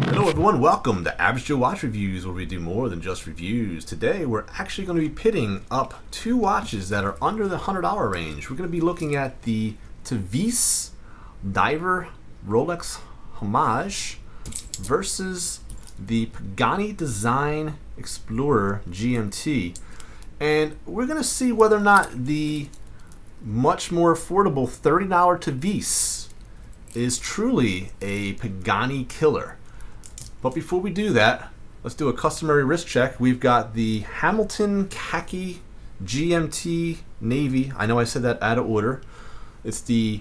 Hello everyone, welcome to AvgJoeWatchReviews, where we do more than just reviews. Today we're actually going to be pitting up two watches that are under the $100 range. We're going to be looking at the Tevise Diver Rolex Homage versus the Pagani Design Explorer GMT. And we're going to see whether or not the much more affordable $30 Tevise is truly a Pagani killer. But before we do that, let's do a customary wrist check. We've got the Hamilton Khaki GMT Navy. I know I said that out of order. It's the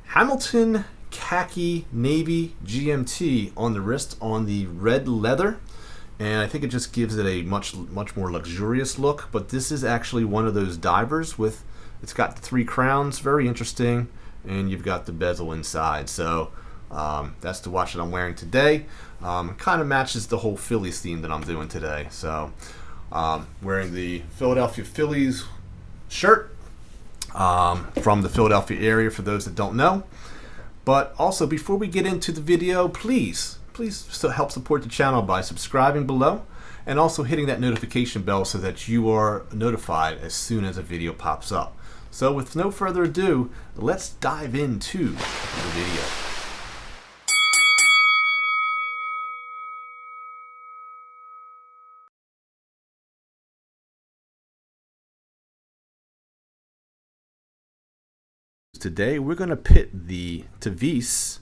Hamilton Khaki Navy GMT on the wrist on the red leather. And I think it just gives it a much more luxurious look. But this is actually one of those divers with, it's got the three crowns, very interesting. And you've got the bezel inside. So that's the watch that I'm wearing today. Kind of matches the whole Phillies theme that I'm doing today. So wearing the Philadelphia Phillies shirt from the Philadelphia area for those that don't know. But also, before we get into the video, please help support the channel by subscribing below and also hitting that notification bell so that you are notified as soon as a video pops up. So with no further ado, let's dive into the video. Today we're going to pit the Tevise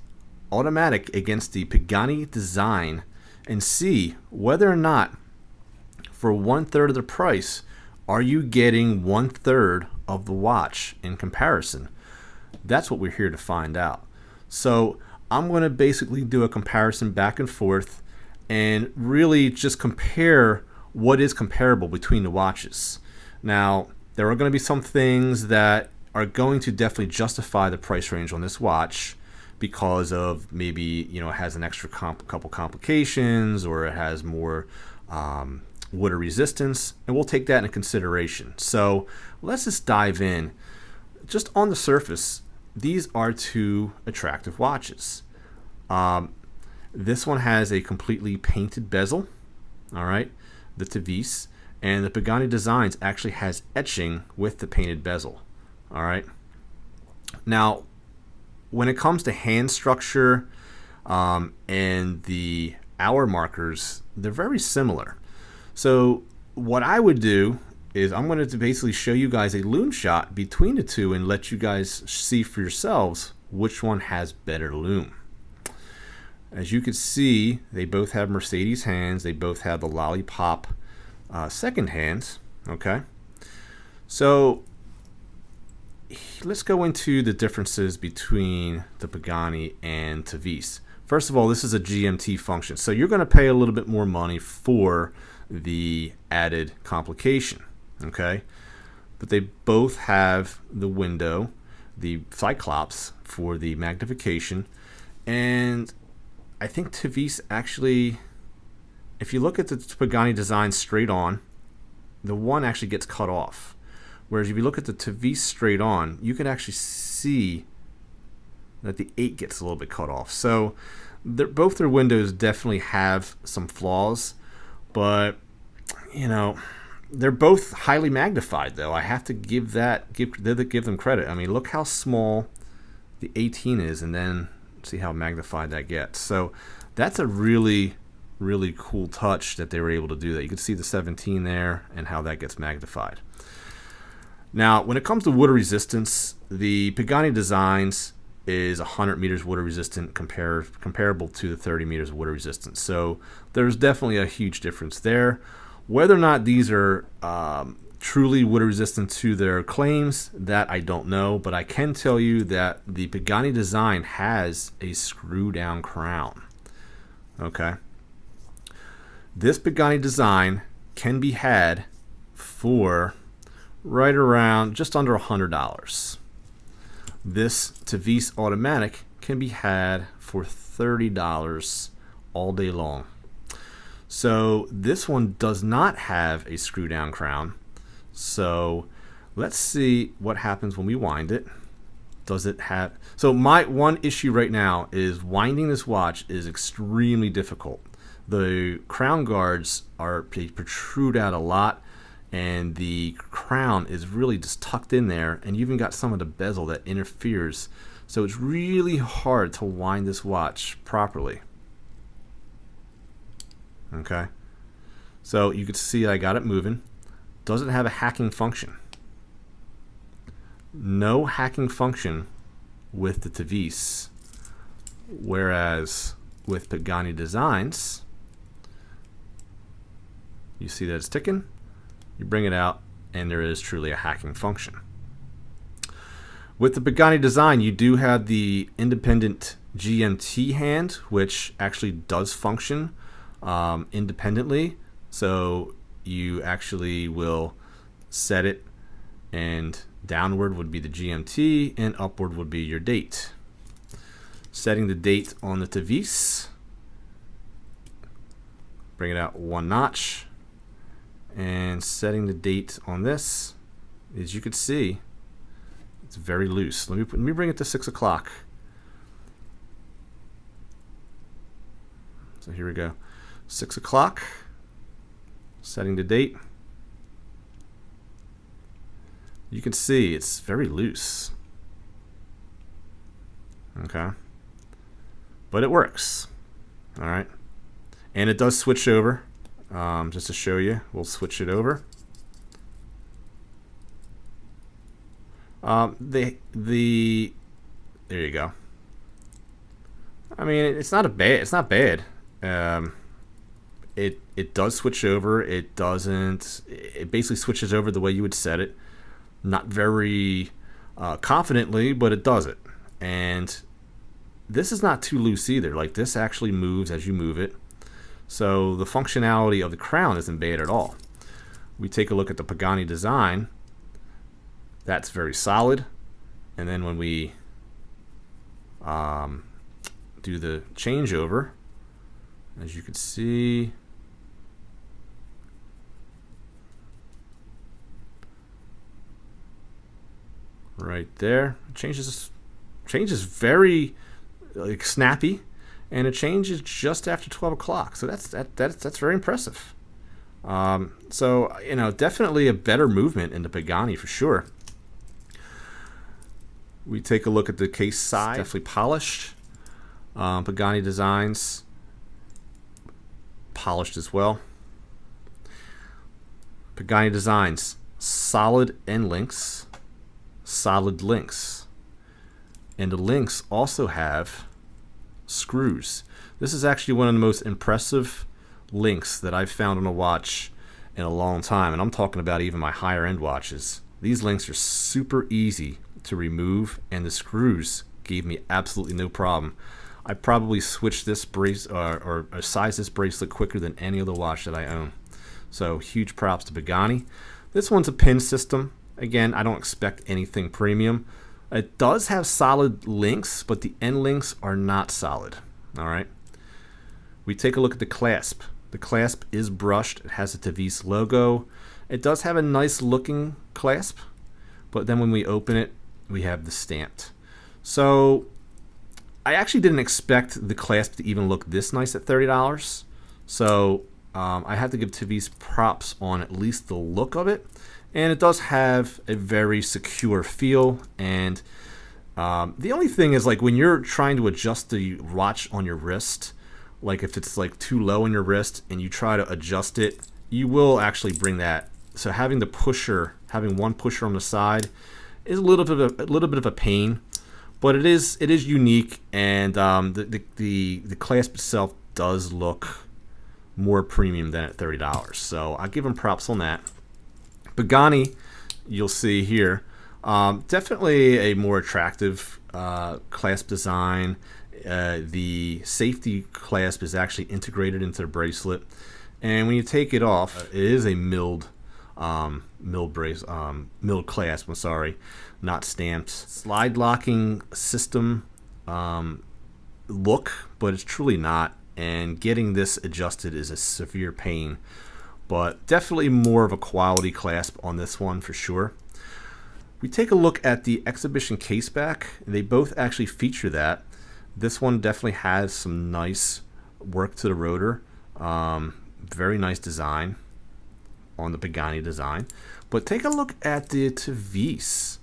Automatic against the Pagani Design and see whether or not for 1/3 of the price are you getting 1/3 of the watch in comparison. That's what we're here to find out. So I'm going to basically do a comparison back and forth and really just compare what is comparable between the watches. Now there are going to be some things that are going to definitely justify the price range on this watch because of maybe, it has an extra couple complications, or it has more water resistance, and we'll take that into consideration. So let's just dive in. Just on the surface, these are two attractive watches. This one has a completely painted bezel, all right, the Tevise, and the Pagani Designs actually has etching with the painted bezel. All right. Now, when it comes to hand structure and the hour markers, they're very similar. So what I would do is I'm going to basically show you guys a loom shot between the two and let you guys see for yourselves which one has better loom. As you can see, they both have Mercedes hands. They both have the lollipop second hands. Okay. So let's go into the differences between the Pagani and Tevise. First of all, this is a GMT function, so you're going to pay a little bit more money for the added complication, okay? But they both have the window, the Cyclops for the magnification, and I think Tevise actually, if you look at the Pagani Design straight on, the one actually gets cut off. Whereas if you look at the Tevise straight on, you can actually see that the 8 gets a little bit cut off. So both their windows definitely have some flaws, but they're both highly magnified though. I have to give them credit. I mean, look how small the 18 is, and then see how magnified that gets. So that's a really cool touch that they were able to do that. You can see the 17 there and how that gets magnified. Now, when it comes to water resistance, the Pagani Designs is 100 meters water resistant comparable to the 30 meters water resistance. So there's definitely a huge difference there. Whether or not these are truly water resistant to their claims, that I don't know, but I can tell you that the Pagani Design has a screw down crown. Okay. This Pagani Design can be had for right around just under $100. This Tevise Automatic can be had for $30 all day long. So this one does not have a screw down crown. So let's see what happens when we wind it. Does it have... So my one issue right now is winding this watch is extremely difficult. The crown guards they protrude out a lot, and the crown is really just tucked in there, and you even got some of the bezel that interferes. So it's really hard to wind this watch properly. Okay, so you can see I got it moving. Doesn't have a hacking function. No hacking function with the Tevise, whereas with Pagani Designs, you see that it's ticking, you bring it out, and there is truly a hacking function. With the Pagani Design, you do have the independent GMT hand, which actually does function independently. So you actually will set it, and downward would be the GMT, and upward would be your date. Setting the date on the Tevise, bring it out one notch, and setting the date on this, as you can see, it's very loose. Let me bring it to 6 o'clock. So here we go. 6 o'clock. Setting the date. You can see it's very loose. Okay. But it works. All right. And it does switch over. Just to show you, we'll switch it over. There you go. I mean, it's not bad. It does switch over. It basically switches over the way you would set it. Not very confidently, but it does it. And this is not too loose either. Like, this actually moves as you move it. So the functionality of the crown isn't bad at all. We take a look at the Pagani Design. That's very solid. And then when we do the changeover, as you can see, right there, changes very like snappy, and it changes just after 12 o'clock. So that's very impressive. So you know, definitely a better movement in the Pagani for sure. We take a look at the case side. It's definitely polished. Pagani Designs, polished as well. Pagani Designs, solid end links, solid links. And the links also have screws. This is actually one of the most impressive links that I've found on a watch in a long time. And I'm talking about even my higher end watches. These links are super easy to remove, and the screws gave me absolutely no problem. I probably switched this brace or sized this bracelet quicker than any other watch that I own. So huge props to Pagani. This one's a pin system. Again, I don't expect anything premium. It does have solid links, but the end links are not solid. All right. We take a look at the clasp. The clasp is brushed. It has a Tevise logo. It does have a nice looking clasp, but then when we open it, we have the stamped. So I actually didn't expect the clasp to even look this nice at $30. So I have to give Tevise props on at least the look of it. And it does have a very secure feel. And the only thing is, like, when you're trying to adjust the watch on your wrist, like if it's like too low on your wrist and you try to adjust it, you will actually bring that. So having one pusher on the side is a little bit of a pain, but it is unique, and the clasp itself does look more premium than at $30. So I give them props on that. Pagani, you'll see here, definitely a more attractive clasp design. The safety clasp is actually integrated into the bracelet, and when you take it off, it is a milled clasp. I'm sorry, not stamped. Slide locking system look, but it's truly not. And getting this adjusted is a severe pain. But definitely more of a quality clasp on this one for sure. We take a look at the exhibition case back. They both actually feature that. This one definitely has some nice work to the rotor. Very nice design on the Pagani Design. But take a look at the Tevise.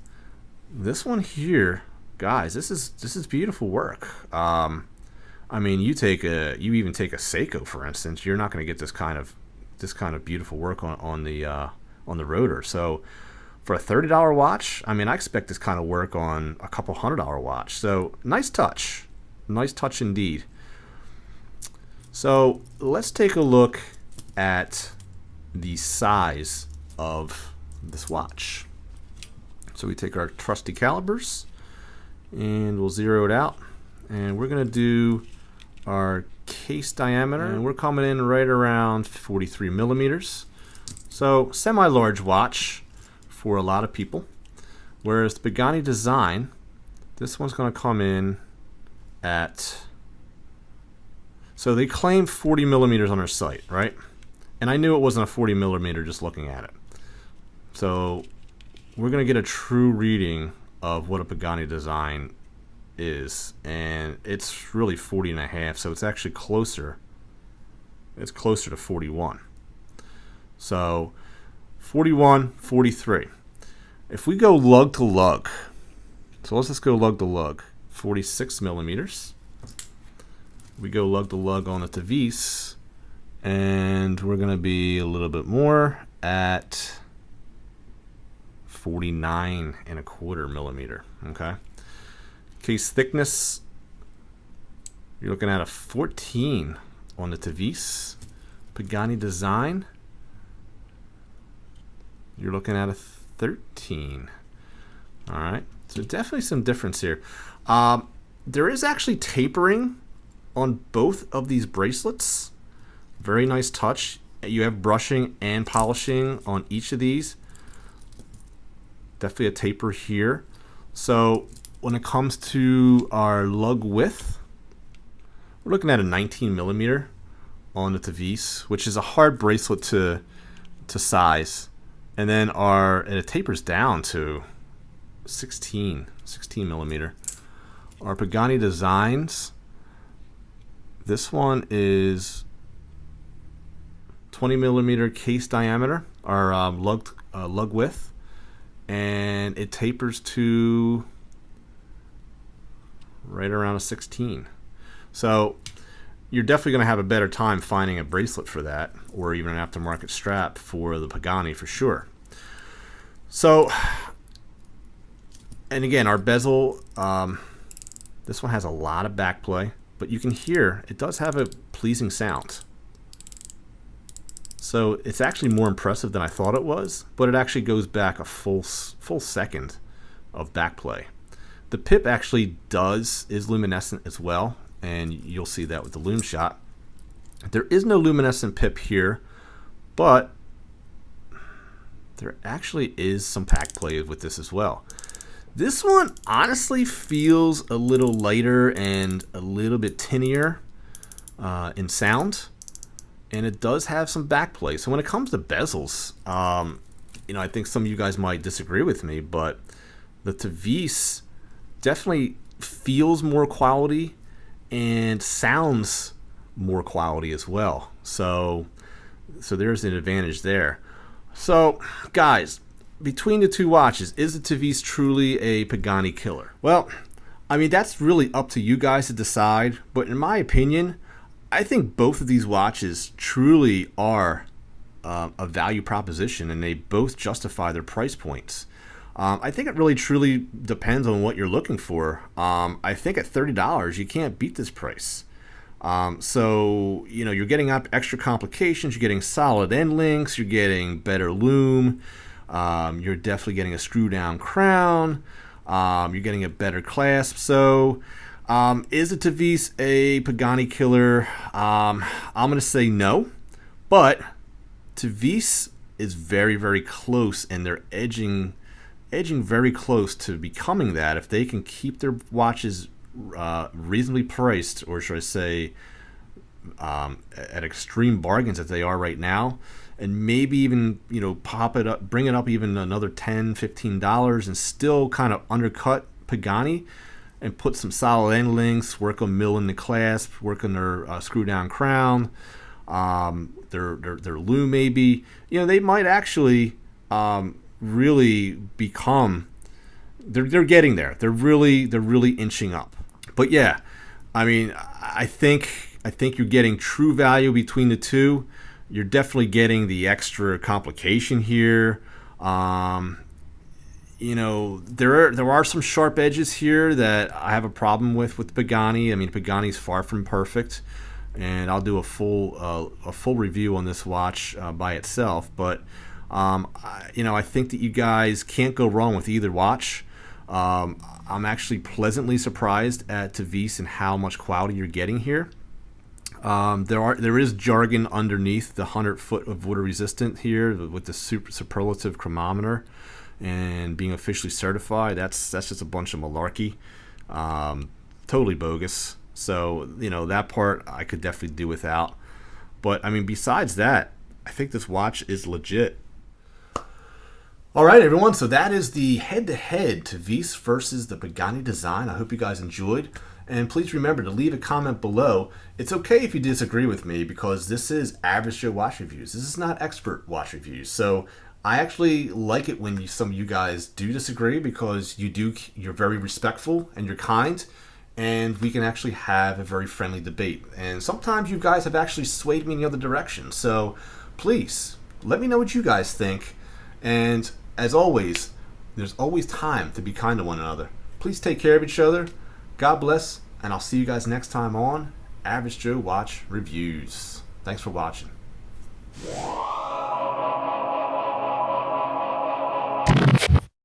This one here, guys, this is beautiful work. I mean, you even take a Seiko, for instance, you're not going to get this kind of beautiful work on the rotor. So for a $30 watch, I mean, I expect this kind of work on a couple $100 watch. So nice touch indeed. So let's take a look at the size of this watch. So we take our trusty calipers and we'll zero it out, and we're going to do our case diameter, and we're coming in right around 43 millimeters. So semi-large watch for a lot of people. Whereas the Pagani Design, this one's going to come in at, so they claim 40 millimeters on their site, right? And I knew it wasn't a 40 millimeter just looking at it. So we're going to get a true reading of what a Pagani Design is, and it's really 40 and a half, so it's actually closer. It's closer to 41. So 41, 43. If we go lug to lug, so let's just go lug to lug, 46 millimeters. We go lug to lug on the Tevise, and we're going to be a little bit more at 49 and a quarter millimeter. Okay. Case thickness, you're looking at a 14 on the Tevise. Pagani Design, you're looking at a 13. All right, so definitely some difference here. There is actually tapering on both of these bracelets. Very nice touch. You have brushing and polishing on each of these. Definitely a taper here. So when it comes to our lug width, we're looking at a 19 millimeter on the Tevise, which is a hard bracelet to size. And then and it tapers down to 16 millimeter. Our Pagani Designs, this one is 20 millimeter case diameter, our lug width, and it tapers to right around a 16. So you're definitely going to have a better time finding a bracelet for that, or even an aftermarket strap for the Pagani for sure. So, and again, our bezel, this one has a lot of back play, but you can hear it does have a pleasing sound. So it's actually more impressive than I thought it was, but it actually goes back a full second of back play. The pip actually is luminescent as well, and you'll see that with the lume shot. There is no luminescent pip here, but there actually is some back play with this as well. This one honestly feels a little lighter and a little bit tinnier in sound, and it does have some back play. So when it comes to bezels, I think some of you guys might disagree with me, but the Tevise definitely feels more quality and sounds more quality as well. So there's an advantage there. So guys, between the two watches, is the Tevise truly a Pagani killer? Well, I mean, that's really up to you guys to decide, but in my opinion, I think both of these watches truly are a value proposition, and they both justify their price points. I think it really truly depends on what you're looking for. I think at $30 you can't beat this price. So you're getting up extra complications, you're getting solid end links, you're getting better lume, you're definitely getting a screw down crown, you're getting a better clasp. So is the Tevise a Pagani killer? I'm going to say no, but Tevise is very, very close, and they're edging very close to becoming that if they can keep their watches reasonably priced, or should I say at extreme bargains that they are right now. and maybe even, you know, pop it up, bring it up even another $10-15 and still kind of undercut Pagani and put some solid end links, work on milling the clasp, work on their screw down crown, their loom maybe, you know, they might actually really become, they're getting there. They're really inching up. But yeah, I mean, I think you're getting true value between the two. You're definitely getting the extra complication here. You know, there are some sharp edges here that I have a problem with Pagani. I mean, Pagani's far from perfect, and I'll do a full review on this watch by itself. But you know, I think that you guys can't go wrong with either watch. I'm actually pleasantly surprised at Tevise and how much quality you're getting here. There is jargon underneath the 100-foot of water resistant here with the superlative chronometer and being officially certified. That's just a bunch of malarkey, totally bogus. So, you know, that part I could definitely do without. But I mean, besides that, I think this watch is legit. All right, everyone, so that is the head-to-head Tevise versus the Pagani Design. I hope you guys enjoyed. And please remember to leave a comment below. It's okay if you disagree with me, because this is Average Joe Watch Reviews. This is not expert watch reviews. So I actually like it when some of you guys do disagree, because you're very respectful and you're kind, and we can actually have a very friendly debate. And sometimes you guys have actually swayed me in the other direction. So please let me know what you guys think. And as always, there's always time to be kind to one another. Please take care of each other. God bless, and I'll see you guys next time on Average Joe Watch Reviews. Thanks for watching.